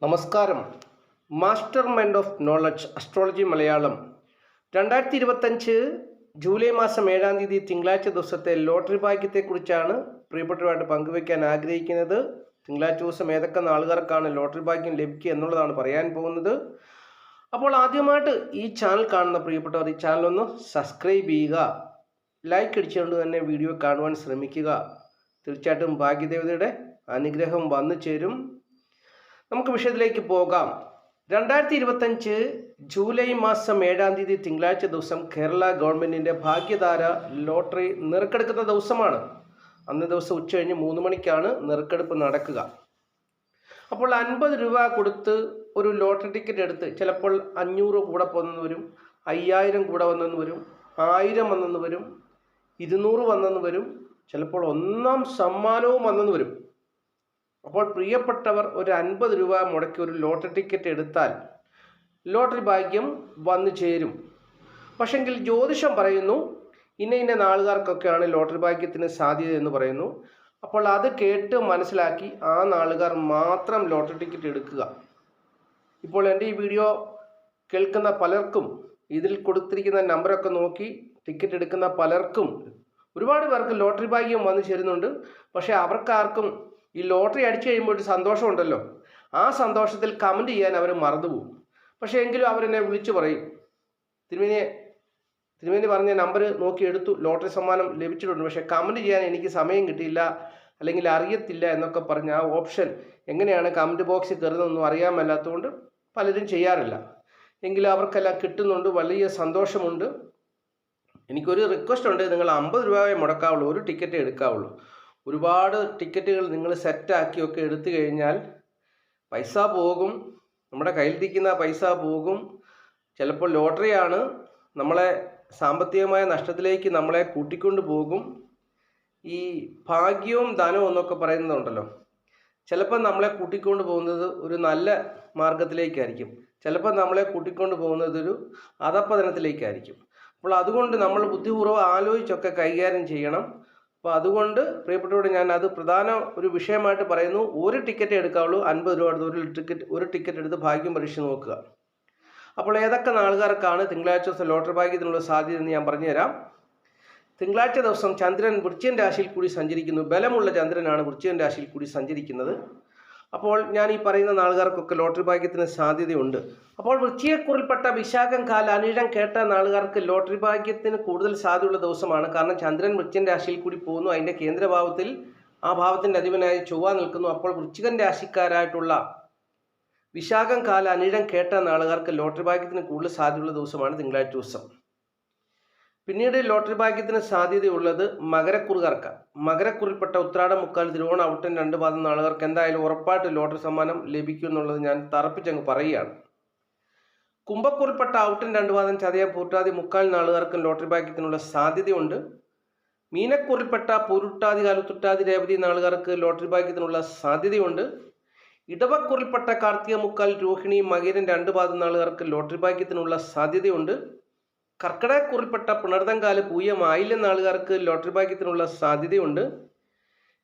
നമസ്കാരം. Master mind of knowledge astrology Malayalam 2025 July മാസം 7-ാം തീയതി തിങ്കളാഴ്ച ദിവസത്തെ ലോട്ടറി ഭാഗ്യത്തെക്കുറിച്ചാണ് പ്രിയപ്പെട്ടവരായിട്ട് പങ്കുവയ്ക്കാൻ ആഗ്രഹിക്കുന്നത്. തിങ്കളാഴ്ച ദിവസം ഏതൊക്കെ നാളുകാർക്കാണ് ലോട്ടറി ഭാഗ്യം ലഭിക്കുക എന്നുള്ളതാണ് പറയാൻ പോകുന്നത്. അപ്പോൾ ആദ്യമായിട്ട് ഈ ചാനൽ കാണുന്ന പ്രിയപ്പെട്ടവർ ഈ ചാനൽ ഒന്ന് സബ്സ്ക്രൈബ് ചെയ്യുക, ലൈക്ക് അടിച്ചുകൊണ്ട് തന്നെ വീഡിയോ കാണുവാൻ ശ്രമിക്കുക. തീർച്ചയായിട്ടും ഭാഗ്യദേവതയുടെ അനുഗ്രഹം വന്നു ചേരും. നമുക്ക് വിഷയത്തിലേക്ക് പോകാം. 2025 ജൂലൈ മാസം 7-ാം തീയതി തിങ്കളാഴ്ച ദിവസം കേരള ഗവൺമെൻറ്റിൻ്റെ ഭാഗ്യധാര ലോട്ടറി നറുക്കെടുക്കുന്ന ദിവസമാണ്. അന്ന് ദിവസം ഉച്ചകഴിഞ്ഞ് 3 മണിക്കാണ് നറുക്കെടുപ്പ് നടക്കുക. അപ്പോൾ 50 രൂപ കൊടുത്ത് ഒരു ലോട്ടറി ടിക്കറ്റ് എടുത്ത് ചിലപ്പോൾ 500 കൂടെ വന്നെന്ന് വരും, 5000 കൂടെ വന്നെന്ന് വരും, 1000 വന്നെന്ന് വരും, 200 വന്നെന്ന് വരും, ചിലപ്പോൾ 1-ാം സമ്മാനവും വന്നെന്ന് വരും. അപ്പോൾ പ്രിയപ്പെട്ടവർ ഒരു 50 രൂപ മുടക്കി ഒരു ലോട്ടറി ടിക്കറ്റ് എടുത്താൽ ലോട്ടറി ഭാഗ്യം വന്നു ചേരും. പക്ഷെങ്കിൽ ജ്യോതിഷം പറയുന്നു ഇന്ന നാളുകാർക്കൊക്കെയാണ് ലോട്ടറി ഭാഗ്യത്തിന് സാധ്യത എന്ന് പറയുന്നു. അപ്പോൾ അത് കേട്ട് മനസ്സിലാക്കി ആ നാളുകാർ മാത്രം ലോട്ടറി ടിക്കറ്റ് എടുക്കുക. ഇപ്പോൾ എൻ്റെ ഈ വീഡിയോ കേൾക്കുന്ന പലർക്കും ഇതിൽ കൊടുത്തിരിക്കുന്ന നമ്പറൊക്കെ നോക്കി ടിക്കറ്റ് എടുക്കുന്ന പലർക്കും ഒരുപാട് പേർക്ക് ലോട്ടറി ഭാഗ്യം വന്നു ചേരുന്നുണ്ട്. പക്ഷേ അവർക്കാർക്കും ഈ ലോട്ടറി അടിച്ചു കഴിയുമ്പോൾ ഒരു സന്തോഷമുണ്ടല്ലോ, ആ സന്തോഷത്തിൽ കമൻറ്റ് ചെയ്യാൻ അവർ മറന്നുപോകും. പക്ഷേ എങ്കിലും അവരെന്നെ വിളിച്ചു പറയും, തിരുമേനി പറഞ്ഞ നമ്പർ നോക്കി എടുത്തു, ലോട്ടറി സമ്മാനം ലഭിച്ചിട്ടുണ്ട്, പക്ഷേ കമൻറ്റ് ചെയ്യാൻ എനിക്ക് സമയം കിട്ടിയില്ല, അല്ലെങ്കിൽ അറിയത്തില്ല എന്നൊക്കെ പറഞ്ഞ് ആ ഓപ്ഷൻ എങ്ങനെയാണ് കമൻറ്റ് ബോക്സിൽ കയറുന്നതെന്നും അറിയാൻ മേലാത്തതുകൊണ്ട് പലരും ചെയ്യാറില്ല. എങ്കിലും അവർക്കെല്ലാം കിട്ടുന്നുണ്ട്, വലിയ സന്തോഷമുണ്ട്. എനിക്കൊരു റിക്വസ്റ്റ് ഉണ്ട്, നിങ്ങൾ 50 രൂപയെ മുടക്കാവുള്ളൂ, ഒരു ടിക്കറ്റ് എടുക്കാവുള്ളൂ. ഒരുപാട് ടിക്കറ്റുകൾ നിങ്ങൾ സെറ്റാക്കിയൊക്കെ എടുത്തു കഴിഞ്ഞാൽ പൈസ പോകും, നമ്മുടെ കയ്യിലിരിക്കുന്ന പൈസ പോകും. ചിലപ്പോൾ ലോട്ടറിയാണ് നമ്മളെ സാമ്പത്തികമായ നഷ്ടത്തിലേക്ക് നമ്മളെ കൂട്ടിക്കൊണ്ട് പോകും. ഈ ഭാഗ്യവും ധനവും എന്നൊക്കെ പറയുന്നതുണ്ടല്ലോ, ചിലപ്പോൾ നമ്മളെ കൂട്ടിക്കൊണ്ട് പോകുന്നത് ഒരു നല്ല മാർഗത്തിലേക്കായിരിക്കും, ചിലപ്പോൾ നമ്മളെ കൂട്ടിക്കൊണ്ട് പോകുന്നത് ഒരു അധപ്പതനത്തിലേക്കായിരിക്കും. അപ്പോൾ അതുകൊണ്ട് നമ്മൾ ബുദ്ധിപൂർവ്വം ആലോചിച്ചൊക്കെ കൈകാര്യം ചെയ്യണം. അപ്പോൾ അതുകൊണ്ട് പ്രിയപ്പെട്ടവരോട് ഞാൻ അത് പ്രധാന ഒരു വിഷയമായിട്ട് പറയുന്നു. ഒരു ടിക്കറ്റ് എടുക്കാവുള്ളൂ, 50 രൂപ എടുത്ത് ഒരു ടിക്കറ്റ് എടുത്ത് ഭാഗ്യം പരീക്ഷിച്ച് നോക്കുക. അപ്പോൾ ഏതൊക്കെ നാളുകാർക്കാണ് തിങ്കളാഴ്ച ദിവസം ലോട്ടറി ഭാഗ്യത്തിനുള്ള സാധ്യത എന്ന് ഞാൻ പറഞ്ഞുതരാം. തിങ്കളാഴ്ച ദിവസം ചന്ദ്രൻ വൃശ്ചികൻ രാശിയിൽ കൂടി സഞ്ചരിക്കുന്നു. ബലമുള്ള ചന്ദ്രനാണ് വൃശ്ചികൻ രാശിയിൽ കൂടി സഞ്ചരിക്കുന്നത്. അപ്പോൾ ഞാൻ ഈ പറയുന്ന നാളുകാർക്കൊക്കെ ലോട്ടറി ഭാഗ്യത്തിന് സാധ്യതയുണ്ട്. അപ്പോൾ വൃശ്ചികക്കുറിൽപ്പെട്ട വിശാഖം കാല അനിഴം കേട്ട നാളുകാർക്ക് ലോട്ടറി ഭാഗ്യത്തിന് കൂടുതൽ സാധ്യതയുള്ള ദിവസമാണ്. കാരണം ചന്ദ്രൻ വൃശ്ചികൻ രാശിയിൽ കൂടി പോകുന്നു, അതിൻ്റെ കേന്ദ്രഭാവത്തിൽ ആ ഭാവത്തിൻ്റെ അധിപനായി ചൊവ്വ നിൽക്കുന്നു. അപ്പോൾ വൃശ്ചികൻ രാശിക്കാരായിട്ടുള്ള വിശാഖം കാല അനിഴം കേട്ട നാളുകാർക്ക് ലോട്ടറി ഭാഗ്യത്തിന് കൂടുതൽ സാധ്യതയുള്ള ദിവസമാണ് തിങ്കളാഴ്ച ദിവസം. പിന്നീട് ലോട്ടറി ഭാഗ്യത്തിന് സാധ്യതയുള്ളത് മകരക്കുറുകാർക്കാണ്. മകരക്കുറിൽപ്പെട്ട ഉത്രാടം, മുക്കാൽ, തിരുവോണം, ഔട്ടൻ 2 പാദം നാളുകാർക്ക് എന്തായാലും ഉറപ്പായിട്ട് ലോട്ടറി സമ്മാനം ലഭിക്കും എന്നുള്ളത് ഞാൻ തറപ്പിച്ചങ്ങ് പറയുകയാണ്. കുംഭക്കുറിൽപ്പെട്ട ഔട്ടൻ 2 പാദം, ചതയം, പൂട്ടാതി, മുക്കാൽ നാളുകാർക്കും ലോട്ടറി ഭാഗ്യത്തിനുള്ള സാധ്യതയുണ്ട്. മീനക്കുറിൽപ്പെട്ട പൂരുട്ടാതി, കാലുത്തുട്ടാതി, രേവതി നാളുകാർക്ക് ലോട്ടറി ഭാഗ്യത്തിനുള്ള സാധ്യതയുണ്ട്. ഇടവക്കുറിൽപ്പെട്ട കാർത്തിക, മുക്കാൽ, രോഹിണി, മകീരൻ 2 പാദം നാളുകാർക്ക് ലോട്ടറി ഭാഗ്യത്തിനുള്ള സാധ്യതയുണ്ട്. കർക്കിടകക്കുറിൽപ്പെട്ട പുണർതങ്കാല്, പൂയം, ആയില്യം നാളുകാർക്ക് ലോട്ടറി ഭാഗ്യത്തിനുള്ള സാധ്യതയുണ്ട്.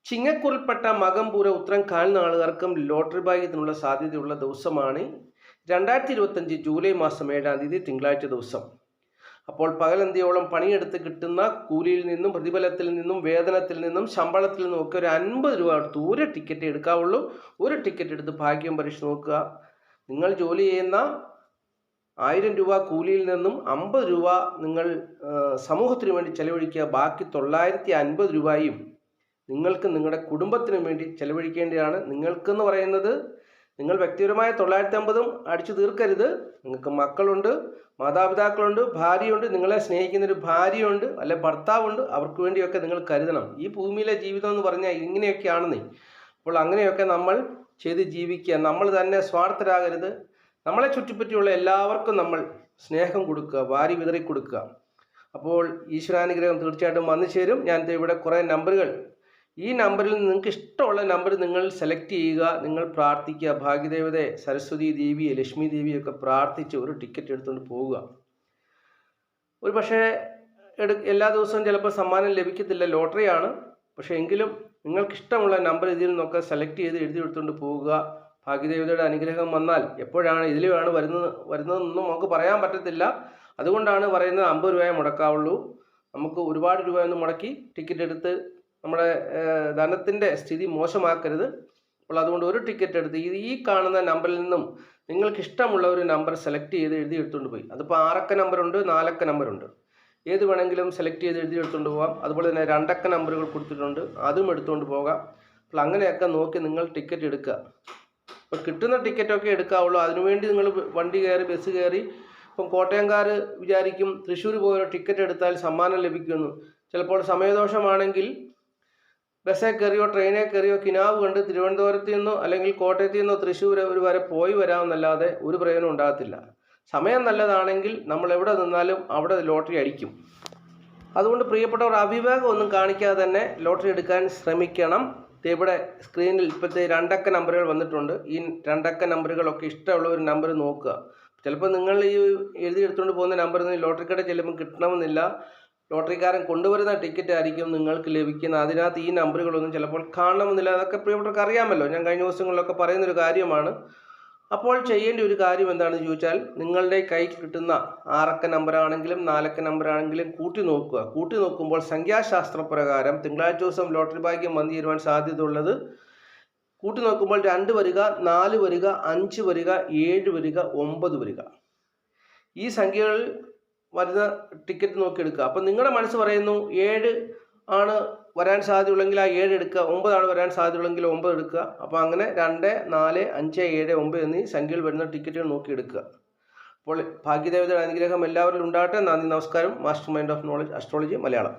ചിങ്ങക്കുറിൽപ്പെട്ട മകം, പൂര, ഉത്രം, കാൽ നാളുകാർക്കും ലോട്ടറി ഭാഗ്യത്തിനുള്ള സാധ്യതയുള്ള ദിവസമാണ് 2025 ജൂലൈ മാസം 7-ാം തീയതി തിങ്കളാഴ്ച ദിവസം. അപ്പോൾ പകലന്തിയോളം പണിയെടുത്ത് കിട്ടുന്ന കൂലിയിൽ നിന്നും, പ്രതിഫലത്തിൽ നിന്നും, വേതനത്തിൽ നിന്നും, ശമ്പളത്തിൽ നിന്നും ഒക്കെ ഒരു 50 രൂപ എടുത്ത് ഒരു ടിക്കറ്റ് എടുക്കാവുള്ളൂ. ഒരു ടിക്കറ്റ് എടുത്ത് ഭാഗ്യം പരീക്ഷിച്ച് നോക്കുക. നിങ്ങൾ ജോലി ചെയ്യുന്ന 1000 രൂപ കൂലിയിൽ നിന്നും 50 രൂപ നിങ്ങൾ സമൂഹത്തിന് വേണ്ടി ചെലവഴിക്കുക. ബാക്കി 950 രൂപയും നിങ്ങൾക്ക് നിങ്ങളുടെ കുടുംബത്തിന് വേണ്ടി ചെലവഴിക്കേണ്ടതാണ്. നിങ്ങൾക്കെന്ന് പറയുന്നത് നിങ്ങൾ വ്യക്തിപരമായ 950 അടിച്ചു തീർക്കരുത്. നിങ്ങൾക്ക് മക്കളുണ്ട്, മാതാപിതാക്കളുണ്ട്, ഭാര്യയുണ്ട്, നിങ്ങളെ സ്നേഹിക്കുന്നൊരു ഭാര്യയുണ്ട്, അല്ലെ ഭർത്താവുണ്ട്. അവർക്ക് വേണ്ടിയൊക്കെ നിങ്ങൾ കരുതണം. ഈ ഭൂമിയിലെ ജീവിതം എന്ന് പറഞ്ഞാൽ ഇങ്ങനെയൊക്കെയാണെന്നേ. അപ്പോൾ അങ്ങനെയൊക്കെ നമ്മൾ ചെയ്ത് ജീവിക്കുക. നമ്മൾ തന്നെ സ്വാർത്ഥരാകരുത്. നമ്മളെ ചുറ്റിപ്പറ്റിയുള്ള എല്ലാവർക്കും നമ്മൾ സ്നേഹം കൊടുക്കുക, വാരി വിതറി കൊടുക്കുക. അപ്പോൾ ഈശ്വരാനുഗ്രഹം തീർച്ചയായിട്ടും വന്നു ചേരും. ഞാൻ ഇവിടെ കുറേ നമ്പറുകൾ, ഈ നമ്പറിൽ നിങ്ങൾക്ക് ഇഷ്ടമുള്ള നമ്പർ നിങ്ങൾ സെലക്ട് ചെയ്യുക, നിങ്ങൾ പ്രാർത്ഥിക്കുക. ഭാഗ്യദേവതയെ, സരസ്വതി ദേവിയെ, ലക്ഷ്മി ദേവിയൊക്കെ പ്രാർത്ഥിച്ച് ഒരു ടിക്കറ്റ് എടുത്തുകൊണ്ട് പോവുക. ഒരു പക്ഷേ എല്ലാ ദിവസവും ചിലപ്പോൾ സമ്മാനം ലഭിക്കത്തില്ല, ലോട്ടറിയാണ്. പക്ഷേ എങ്കിലും നിങ്ങൾക്കിഷ്ടമുള്ള നമ്പർ ഇതിൽ നിന്നൊക്കെ സെലക്ട് ചെയ്ത് എഴുതി എടുത്തുകൊണ്ട് പോവുക. ഭാഗ്യദേവതയുടെ അനുഗ്രഹം വന്നാൽ എപ്പോഴാണ് ഇതിലാണ് വരുന്നതെന്നൊന്നും നമുക്ക് പറയാൻ പറ്റത്തില്ല. അതുകൊണ്ടാണ് പറയുന്നത് 50 രൂപയെ മുടക്കാവുള്ളൂ. നമുക്ക് ഒരുപാട് രൂപയൊന്നും മുടക്കി ടിക്കറ്റ് എടുത്ത് നമ്മുടെ ധനത്തിൻ്റെ സ്ഥിതി മോശമാക്കരുത്. അപ്പോൾ അതുകൊണ്ട് ഒരു ടിക്കറ്റ് എടുത്ത് ഈ കാണുന്ന നമ്പറിൽ നിന്നും നിങ്ങൾക്ക് ഇഷ്ടമുള്ള ഒരു നമ്പർ സെലക്ട് ചെയ്ത് എഴുതി എടുത്തുകൊണ്ട് പോയി. അതിപ്പോൾ 6 അക്ക നമ്പറുണ്ട്, 4 അക്ക നമ്പറുണ്ട്, ഏത് വേണമെങ്കിലും സെലക്ട് ചെയ്ത് എഴുതി എടുത്തുകൊണ്ട് പോകാം. അതുപോലെ തന്നെ 2 അക്ക നമ്പറുകൾ കൊടുത്തിട്ടുണ്ട്, അതും എടുത്തുകൊണ്ട് പോകാം. അപ്പോൾ അങ്ങനെയൊക്കെ നോക്കി നിങ്ങൾ ടിക്കറ്റ് എടുക്കുക. ഇപ്പോൾ കിട്ടുന്ന ടിക്കറ്റൊക്കെ എടുക്കാവുള്ളൂ. അതിനുവേണ്ടി നിങ്ങൾ വണ്ടി കയറി ബസ് കയറി ഇപ്പം കോട്ടയംകാർ വിചാരിക്കും തൃശ്ശൂർ പോയൊരു ടിക്കറ്റ് എടുത്താൽ സമ്മാനം ലഭിക്കുമെന്ന്. ചിലപ്പോൾ സമയദോഷമാണെങ്കിൽ ബസ്സിൽ കയറിയോ ട്രെയിനിൽ കയറിയോ കിനാവ് കണ്ട് തിരുവനന്തപുരത്ത് നിന്നോ അല്ലെങ്കിൽ കോട്ടയത്ത് നിന്നോ തൃശ്ശൂർ വരെ പോയി വരാമെന്നല്ലാതെ ഒരു പ്രയോജനം ഉണ്ടാകത്തില്ല. സമയം നല്ലതാണെങ്കിൽ നമ്മൾ എവിടെ നിന്നാലും അവിടെ ലോട്ടറി അടിക്കും. അതുകൊണ്ട് പ്രിയപ്പെട്ടവർ അവിവേകം ഒന്നും കാണിക്കാതെ തന്നെ ലോട്ടറി എടുക്കാൻ ശ്രമിക്കണം. ഇവിടെ സ്ക്രീനിൽ ഇപ്പോഴത്തെ 2 അക്ക നമ്പറുകൾ വന്നിട്ടുണ്ട്. ഈ 2 അക്ക നമ്പറുകളൊക്കെ ഇഷ്ടമുള്ള ഒരു നമ്പർ നോക്കുക. ചിലപ്പോൾ നിങ്ങൾ ഈ എഴുതിയെടുത്തുകൊണ്ട് പോകുന്ന നമ്പറിൽ നിന്ന് ലോട്ടറി കട ചിലപ്പോൾ കിട്ടണമെന്നില്ല. ലോട്ടറിക്കാരൻ കൊണ്ടുവരുന്ന ടിക്കറ്റ് ആയിരിക്കും നിങ്ങൾക്ക് ലഭിക്കുന്നത്. അതിനകത്ത് ഈ നമ്പറുകളൊന്നും ചിലപ്പോൾ കാണണമെന്നില്ല. അതൊക്കെ പ്രിയപ്പെട്ടവർക്ക് അറിയാമല്ലോ, ഞാൻ കഴിഞ്ഞ ദിവസങ്ങളിലൊക്കെ പറയുന്നൊരു കാര്യമാണ്. അപ്പോൾ ചെയ്യേണ്ട ഒരു കാര്യം എന്താണെന്ന് ചോദിച്ചാൽ നിങ്ങളുടെ കൈ കിട്ടുന്ന 6 അക്ക നമ്പറാണെങ്കിലും 4 അക്ക നമ്പറാണെങ്കിലും കൂട്ടി നോക്കുക. കൂട്ടി നോക്കുമ്പോൾ സംഖ്യാശാസ്ത്രപ്രകാരം തിങ്കളാഴ്ച ദിവസം ലോട്ടറി ഭാഗ്യം വന്നു ചേരുവാൻ സാധ്യതയുള്ളത് കൂട്ടി നോക്കുമ്പോൾ 2 വരിക, 4 വരിക, 5 വരിക, 7 വരിക, 9 വരിക. ഈ സംഖ്യകൾ വരുന്ന ടിക്കറ്റ് നോക്കിയെടുക്കുക. അപ്പം നിങ്ങളുടെ മനസ്സ് പറയുന്നു 7 ആണ് വരാൻ സാധ്യതയുള്ളെങ്കിൽ ആ 7 എടുക്കുക, 9 ആണ് വരാൻ സാധ്യതയുള്ളെങ്കിൽ 9 എടുക്കുക. അപ്പോൾ അങ്ങനെ 2, 4, 5, 7, 9 എന്നീ സംഖ്യകൾ വരുന്ന ടിക്കറ്റുകൾ നോക്കിയെടുക്കുക. അപ്പോൾ ഭാഗ്യദേവതയുടെ അനുഗ്രഹം എല്ലാവരിലും ഉണ്ടാകട്ടെ. നന്ദി, നമസ്കാരം. Master mind of knowledge astrology Malayalam.